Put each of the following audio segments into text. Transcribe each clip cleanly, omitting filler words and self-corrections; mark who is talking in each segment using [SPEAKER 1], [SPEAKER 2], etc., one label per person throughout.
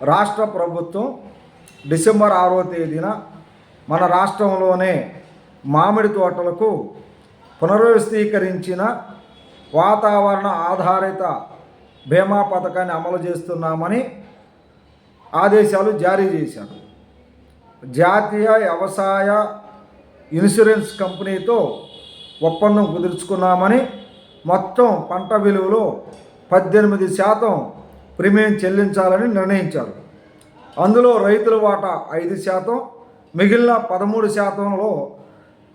[SPEAKER 1] రాష్ట్ర ప్రభుత్వం డిసెంబర్ 6వ తేదీన మన రాష్ట్రంలోనే మామిడి తోటలకు పునర్వ్యవస్థీకరించిన వాతావరణ ఆధారిత బీమా పథకాన్ని అమలు చేస్తున్నామని ఆదేశాలు జారీ చేశారు. జాతీయ వ్యవసాయ ఇన్సూరెన్స్ కంపెనీతో ఒప్పందం కుదుర్చుకున్నామని మొత్తం పంట విలువలో 18% ప్రీమియం చెల్లించాలని నిర్ణయించారు. అందులో రైతుల వాటా 5%, మిగిలిన 13%లో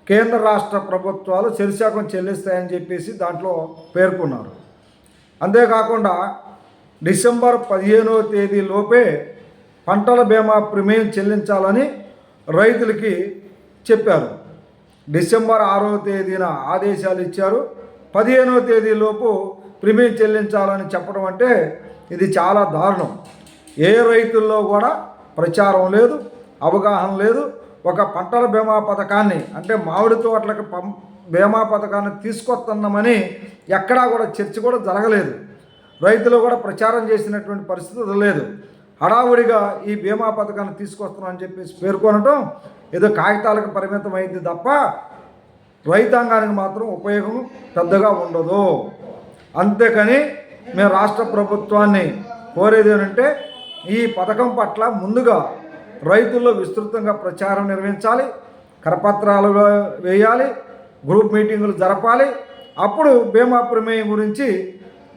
[SPEAKER 1] కేంద్ర రాష్ట్ర ప్రభుత్వాలు చెరిశాఖం చెల్లిస్తాయని చెప్పేసి దాంట్లో పేర్కొన్నారు. అంతేకాకుండా డిసెంబర్ 15వ తేదీలోపే పంటల బీమా ప్రీమియం చెల్లించాలని రైతులకి చెప్పారు. డిసెంబర్ 6వ తేదీన ఆదేశాలు ఇచ్చారు. 15వ తేదీలోపు ప్రీమియం చెల్లించాలని చెప్పడం అంటే ఇది చాలా దారుణం. ఏ రైతుల్లో కూడా ప్రచారం లేదు, అవగాహన లేదు. ఒక పంటల బీమా పథకాన్ని అంటే మామిడి తోటలకు బీమా పథకాన్ని తీసుకొస్తున్నామని ఎక్కడా కూడా చర్చ కూడా జరగలేదు. రైతులు కూడా ప్రచారం చేసినటువంటి పరిస్థితి లేదు. హడావుడిగా ఈ బీమా పథకాన్ని తీసుకొస్తున్నామని చెప్పేసి పేర్కొనటం ఏదో కాగితాలకు పరిమితం అయింది తప్ప రైతాంగానికి మాత్రం ఉపయోగం పెద్దగా ఉండదు. అంతేకాని మేము రాష్ట్ర ప్రభుత్వాన్ని కోరేది ఏంటంటే ఈ పథకం పట్ల ముందుగా రైతుల్లో విస్తృతంగా ప్రచారం నిర్వహించాలి, కరపత్రాలు వేయాలి, గ్రూప్ మీటింగులు జరపాలి. అప్పుడు బీమా ప్రీమియం గురించి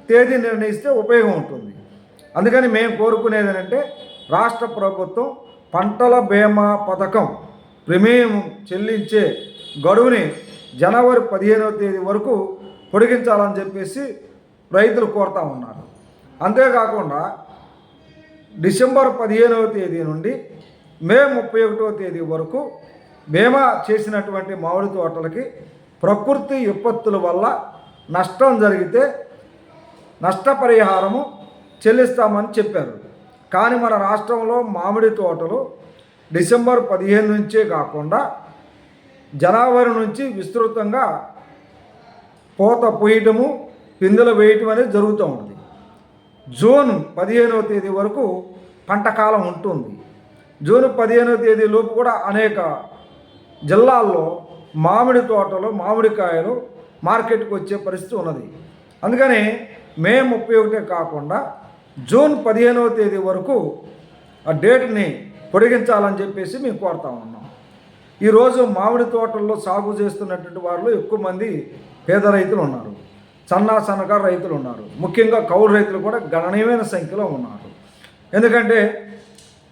[SPEAKER 1] తేదీ నిర్ణయిస్తే ఉపయోగం ఉంటుంది. అందుకని మేము కోరుకునేది ఏంటంటే రాష్ట్ర ప్రభుత్వం పంటల బీమా పథకం ప్రీమియం చెల్లించే గడువుని జనవరి 15వ తేదీ వరకు పొడిగించాలని చెప్పేసి రైతులు కోరుతూ ఉన్నారు. అంతేకాకుండా డిసెంబర్ 15వ తేదీ నుండి మే 31వ తేదీ వరకు బీమా చేసినటువంటి మామిడి తోటలకి ప్రకృతి విపత్తుల వల్ల నష్టం జరిగితే నష్టపరిహారము చెల్లిస్తామని చెప్పారు. కానీ మన రాష్ట్రంలో మామిడి తోటలు డిసెంబర్ 15 నుంచే కాకుండా జనవరి నుంచి విస్తృతంగా పూత పూయటము, పిందెలు వేయటం అనేది జరుగుతూ ఉంటుంది. జూన్ 15వ తేదీ వరకు పంటకాలం ఉంటుంది. జూన్ 15వ తేదీ లోపు కూడా అనేక జిల్లాల్లో మామిడి తోటలు, మామిడికాయలు మార్కెట్కి వచ్చే పరిస్థితి ఉన్నది. అందుకని మే 31 కాకుండా జూన్ 15వ తేదీ వరకు ఆ డేట్ని పొడిగించాలని చెప్పేసి మేము కోరుతా ఉన్నాం. ఈరోజు మామిడి తోటల్లో సాగు చేస్తున్నటువంటి వారిలో ఎక్కువ మంది పేద రైతులు ఉన్నారు, సన్నకారు రైతులు ఉన్నారు. ముఖ్యంగా కౌలు రైతులు కూడా గణనీయమైన సంఖ్యలో ఉన్నారు. ఎందుకంటే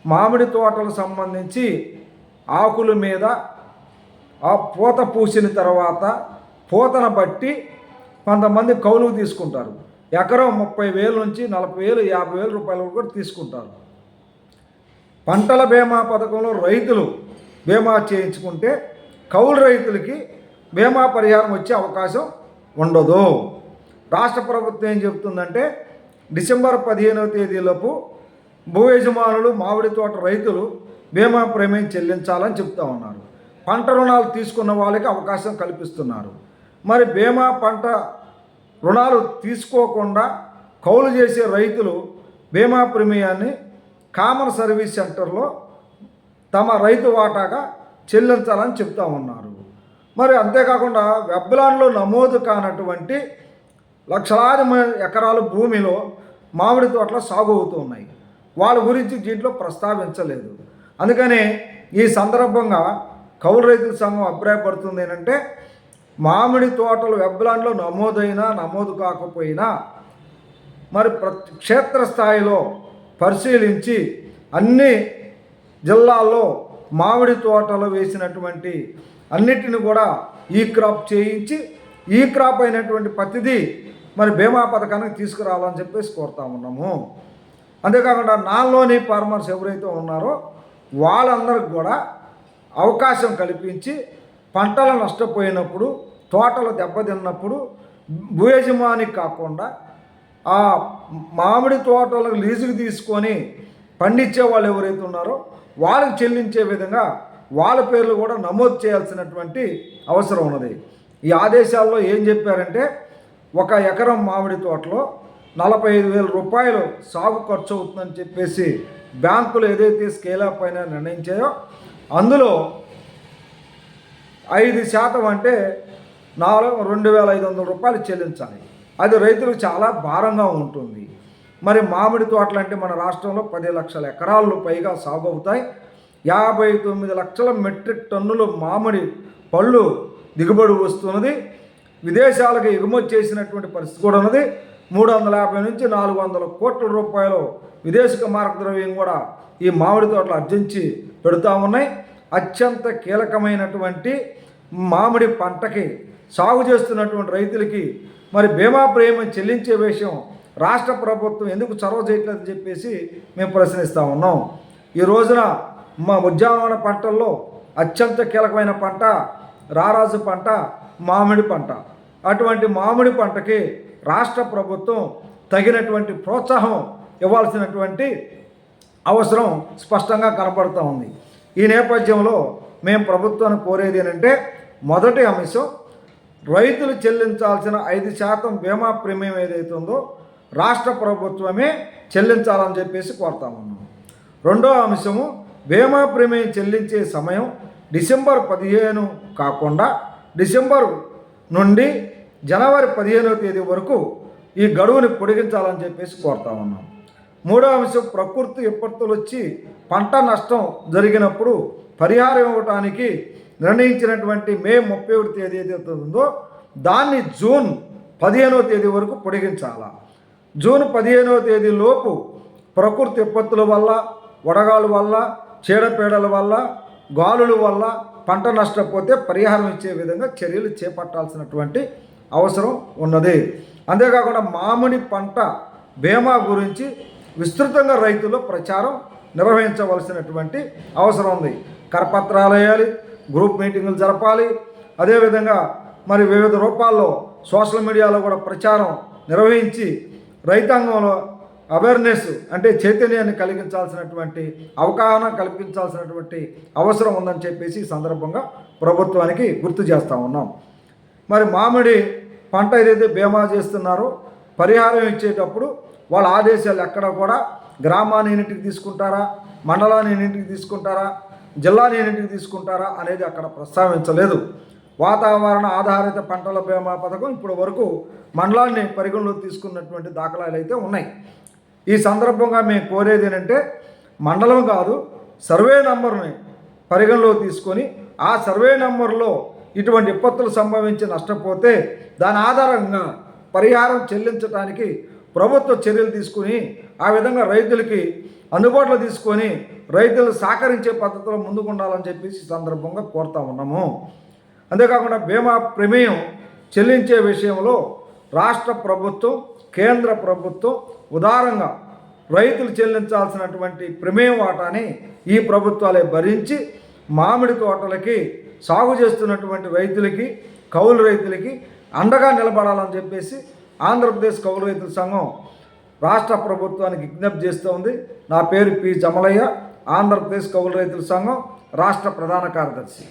[SPEAKER 1] మామిడి తోటలకు సంబంధించి ఆకుల మీద ఆ పూత పూసిన తర్వాత పూతను బట్టి కొంతమంది కౌలుకు తీసుకుంటారు. ఎకరం 30,000 నుంచి 40,000, 50,000 రూపాయలు కూడా తీసుకుంటారు. పంటల బీమా పథకంలో రైతులు బీమా చేయించుకుంటే కౌలు రైతులకి బీమా పరిహారం వచ్చే అవకాశం ఉండదు. రాష్ట్ర ప్రభుత్వం ఏం చెబుతుందంటే డిసెంబర్ 15వ తేదీలోపు భూ యజమానులు, మామిడి తోట రైతులు బీమా ప్రీమియం చెల్లించాలని చెప్తా ఉన్నారు. పంట రుణాలు తీసుకున్న వాళ్ళకి అవకాశం కల్పిస్తున్నారు. మరి బీమా పంట రుణాలు తీసుకోకుండా కౌలు చేసే రైతులు బీమా ప్రీమియాన్ని కామన్ సర్వీస్ సెంటర్లో తమ రైతు వాటాగా చెల్లించాలని చెప్తా ఉన్నారు. మరి అంతేకాకుండా వెబ్లాన్లో నమోదు కానటువంటి లక్షలాది ఎకరాల భూమిలో మామిడి తోటలు సాగు అవుతున్నాయి. వాళ్ళ గురించి దీంట్లో ప్రస్తావించలేదు. అందుకని ఈ సందర్భంగా కౌలు రైతుల సంఘం అభిప్రాయపడుతుంది ఏంటంటే మామిడి తోటలు వెబ్లాన్లో నమోదైనా నమోదు కాకపోయినా మరి క్షేత్రస్థాయిలో పరిశీలించి అన్ని జిల్లాల్లో మామిడి తోటలు వేసినటువంటి అన్నిటిని కూడా ఈ క్రాప్ చేయించి ఈ క్రాప్ అయినటువంటి ప్రతిదీ మరి బీమా పథకానికి తీసుకురావాలని చెప్పేసి కోరుతా ఉన్నాము. అంతేకాకుండా నాన్లోని ఫార్మర్స్ ఎవరైతే ఉన్నారో వాళ్ళందరికి కూడా అవకాశం కల్పించి పంటలు నష్టపోయినప్పుడు, తోటలు దెబ్బతిన్నప్పుడు భూ యజమానికి కాకుండా ఆ మామిడి తోటలకు లీజుకు తీసుకొని పండించే వాళ్ళు ఎవరైతే ఉన్నారో వాళ్ళకి చెల్లించే విధంగా వాళ్ళ పేర్లు కూడా నమోదు చేయాల్సినటువంటి అవసరం ఉన్నది. ఈ ఆదేశాల్లో ఏం చెప్పారంటే 1 ఎకరం మామిడి తోటలో 45,000 రూపాయలు సాగు ఖర్చు అవుతుందని చెప్పేసి బ్యాంకులు ఏదైతే స్కేలప్ పైన నిర్ణయించాయో అందులో 5% అంటే 2,500 రూపాయలు చెల్లించాలి. అది రైతులకు చాలా భారంగా ఉంటుంది. మరి మామిడి తోటలు అంటే మన రాష్ట్రంలో 10 లక్షల ఎకరాల్లో పైగా సాగు అవుతాయి. 59 లక్షల మెట్రిక్ టన్నులు మామిడి పళ్ళు దిగుబడి వస్తున్నది. విదేశాలకు ఎగుమతి చేసినటువంటి పరిస్థితి కూడా ఉన్నది. 350 నుంచి 400 కోట్ల రూపాయలు విదేశీ మార్గద్రవ్యం కూడా ఈ మామిడి తోటలు ఆర్జించి పెడుతూ ఉన్నాయి. అత్యంత కీలకమైనటువంటి మామిడి పంటకి సాగు చేస్తున్నటువంటి రైతులకి మరి బీమా ప్రీమియం చెల్లించే విషయం రాష్ట్ర ప్రభుత్వం ఎందుకు చొరవ చేయట్లేదని చెప్పేసి మేము ప్రశ్నిస్తూ ఉన్నాం. ఈ రోజున మా ఉద్యానవన పంటల్లో అత్యంత కీలకమైన పంట రారాజు పంట మామిడి పంట. అటువంటి మామిడి పంటకి రాష్ట్ర ప్రభుత్వం తగినటువంటి ప్రోత్సాహం ఇవ్వాల్సినటువంటి అవసరం స్పష్టంగా కనపడుతూ ఉంది. ఈ నేపథ్యంలో మేము ప్రభుత్వాన్ని కోరేది ఏంటంటే మొదటి అంశం రైతులు చెల్లించాల్సిన 5% బీమా ప్రీమియం ఏదైతే ఉందో రాష్ట్ర ప్రభుత్వమే చెల్లించాలని చెప్పేసి కోరుతా ఉన్నాం. రెండో అంశము బీమా ప్రీమియం చెల్లించే సమయం డిసెంబర్ 15 కాకుండా డిసెంబర్ నుండి జనవరి 15వ తేదీ వరకు ఈ గడువుని పొడిగించాలని చెప్పేసి కోరుతా ఉన్నాం. మూడో అంశం ప్రకృతి విపత్తులు వచ్చి పంట నష్టం జరిగినప్పుడు పరిహారం ఇవ్వడానికి నిర్ణయించినటువంటి మే 31 తేదీ ఏదైతే ఉందో దాన్ని జూన్ 15వ తేదీ వరకు పొడిగించాలా. జూన్ 15వ తేదీ లోపు ప్రకృతి విపత్తుల వల్ల వడగాలు వల్ల చీడపీడల వల్ల గాలుల వల్ల పంట నష్టపోతే పరిహారం ఇచ్చే విధంగా చర్యలు చేపట్టాల్సినటువంటి అవసరం ఉన్నది. అంతేకాకుండా మామిడి పంట బీమా గురించి విస్తృతంగా రైతుల్లో ప్రచారం నిర్వహించవలసినటువంటి అవసరం ఉంది. కరపత్రాలు వేయాలి, గ్రూప్ మీటింగులు జరపాలి. అదేవిధంగా మరి వివిధ రూపాల్లో సోషల్ మీడియాలో కూడా ప్రచారం నిర్వహించి రైతాంగంలో అవేర్నెస్ అంటే చైతన్యాన్ని కలిగించాల్సినటువంటి అవగాహన కల్పించాల్సినటువంటి అవసరం ఉందని చెప్పేసి ఈ సందర్భంగా ప్రభుత్వానికి గుర్తు చేస్తూ ఉన్నాం. మరి మామిడి పంట ఏదైతే బీమా చేస్తున్నారో పరిహారం ఇచ్చేటప్పుడు వాళ్ళ ఆదేశాలు ఎక్కడ కూడా గ్రామాన్ని ఎన్నింటికి తీసుకుంటారా, మండలాన్ని ఎన్నింటికి తీసుకుంటారా, జిల్లాని ఎన్నింటికి తీసుకుంటారా అనేది అక్కడ ప్రస్తావించలేదు. వాతావరణ ఆధారిత పంటల బీమా పథకం ఇప్పటి వరకు మండలాన్ని పరిగణలోకి తీసుకున్నటువంటి దాఖలాలు అయితే ఉన్నాయి. ఈ సందర్భంగా మేము కోరేది ఏంటంటే మండలం కాదు, సర్వే నంబర్ని పరిగణలోకి తీసుకొని ఆ సర్వే నంబర్లో ఇటువంటి విపత్తులు సంభవించి నష్టపోతే దాని ఆధారంగా పరిహారం చెల్లించడానికి ప్రభుత్వ చర్యలు తీసుకుని ఆ విధంగా రైతులకి అందుబాటులో తీసుకొని రైతులు సహకరించే పద్ధతిలో ముందుకు ఉండాలని చెప్పేసి ఈ సందర్భంగా కోరుతా ఉన్నాము. అంతేకాకుండా బీమా ప్రీమియం చెల్లించే విషయంలో రాష్ట్ర ప్రభుత్వం కేంద్ర ప్రభుత్వం ఉదారంగా రైతులు చెల్లించాల్సినటువంటి ప్రీమియం వాటాని ఈ ప్రభుత్వాలే భరించి మామిడి తోటలకి సాగు చేస్తున్నటువంటి రైతులకి కౌలు రైతులకి అండగా నిలబడాలని చెప్పేసి ఆంధ్రప్రదేశ్ కౌలు రైతుల సంఘం రాష్ట్ర ప్రభుత్వానికి విజ్ఞప్తి చేస్తోంది. నా పేరు పి జమలయ్య, ఆంధ్రప్రదేశ్ కౌలు రైతుల సంఘం రాష్ట్ర ప్రధాన కార్యదర్శి.